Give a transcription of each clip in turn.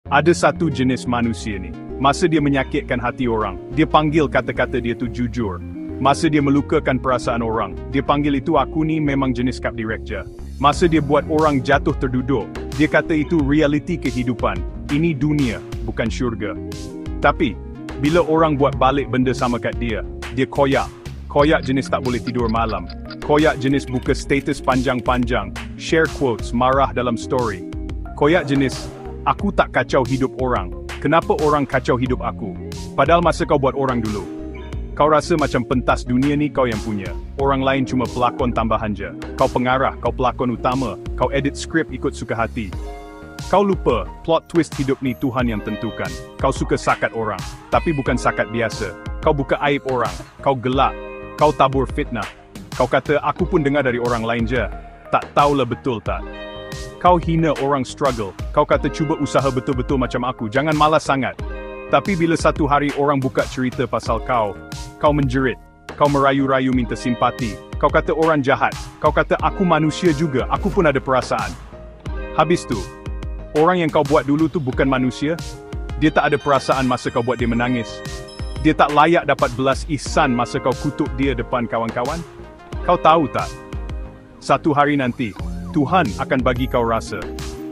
Ada satu jenis manusia ni, masa dia menyakitkan hati orang, dia panggil kata-kata dia tu jujur. Masa dia melukakan perasaan orang, dia panggil itu aku ni memang jenis kap direct je. Masa dia buat orang jatuh terduduk, dia kata itu realiti kehidupan. Ini dunia, bukan syurga. Tapi, bila orang buat balik benda sama kat dia, dia koyak. Koyak jenis tak boleh tidur malam. Koyak jenis buka status panjang-panjang, share quotes, marah dalam story. Koyak jenis, aku tak kacau hidup orang. Kenapa orang kacau hidup aku? Padahal masa kau buat orang dulu, kau rasa macam pentas dunia ni kau yang punya. Orang lain cuma pelakon tambahan je. Kau pengarah, kau pelakon utama. Kau edit skrip ikut suka hati. Kau lupa, plot twist hidup ni Tuhan yang tentukan. Kau suka sakat orang, tapi bukan sakat biasa. Kau buka aib orang, kau gelak, kau tabur fitnah. Kau kata aku pun dengar dari orang lain je. Tak tahulah betul tak? Kau hina orang struggle. Kau kata cuba usaha betul-betul macam aku, jangan malas sangat. Tapi bila satu hari orang buka cerita pasal kau menjerit. Kau merayu-rayu minta simpati. Kau kata orang jahat. Kau kata aku manusia juga, aku pun ada perasaan. Habis tu, orang yang kau buat dulu tu bukan manusia. Dia tak ada perasaan masa kau buat dia menangis. Dia tak layak dapat belas ihsan masa kau kutuk dia depan kawan-kawan. Kau tahu tak? Satu hari nanti, Tuhan akan bagi kau rasa.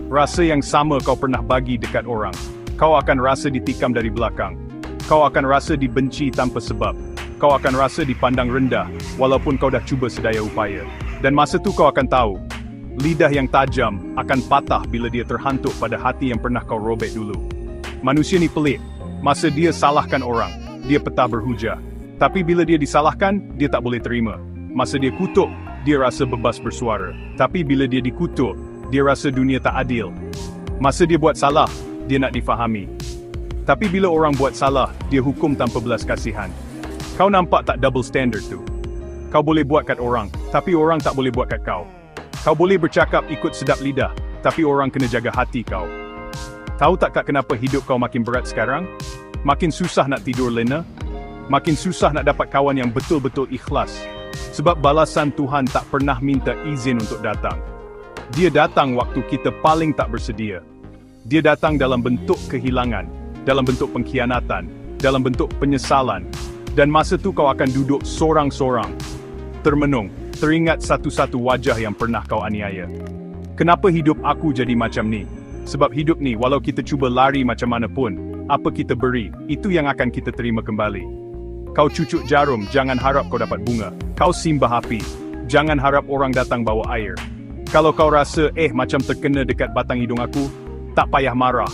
Rasa yang sama kau pernah bagi dekat orang. Kau akan rasa ditikam dari belakang. Kau akan rasa dibenci tanpa sebab. Kau akan rasa dipandang rendah, walaupun kau dah cuba sedaya upaya. Dan masa tu kau akan tahu, lidah yang tajam akan patah bila dia terhantuk pada hati yang pernah kau robek dulu. Manusia ni pelik. Masa dia salahkan orang, dia petah berhujah. Tapi bila dia disalahkan, dia tak boleh terima. Masa dia kutuk, dia rasa bebas bersuara. Tapi bila dia dikutuk, dia rasa dunia tak adil. Masa dia buat salah, dia nak difahami. Tapi bila orang buat salah, dia hukum tanpa belas kasihan. Kau nampak tak double standard tu? Kau boleh buat kat orang, tapi orang tak boleh buat kat kau. Kau boleh bercakap ikut sedap lidah, tapi orang kena jaga hati kau. Tahu tak kak kenapa hidup kau makin berat sekarang? Makin susah nak tidur lena? Makin susah nak dapat kawan yang betul-betul ikhlas. Sebab balasan Tuhan tak pernah minta izin untuk datang. Dia datang waktu kita paling tak bersedia. Dia datang dalam bentuk kehilangan, dalam bentuk pengkhianatan, dalam bentuk penyesalan. Dan masa tu kau akan duduk sorang-sorang, termenung, teringat satu-satu wajah yang pernah kau aniaya. Kenapa hidup aku jadi macam ni? Sebab hidup ni, walau kita cuba lari macam mana pun, apa kita beri, itu yang akan kita terima kembali. Kau cucuk jarum, jangan harap kau dapat bunga. Kau simbah api, jangan harap orang datang bawa air. Kalau kau rasa, macam terkena dekat batang hidung aku, tak payah marah.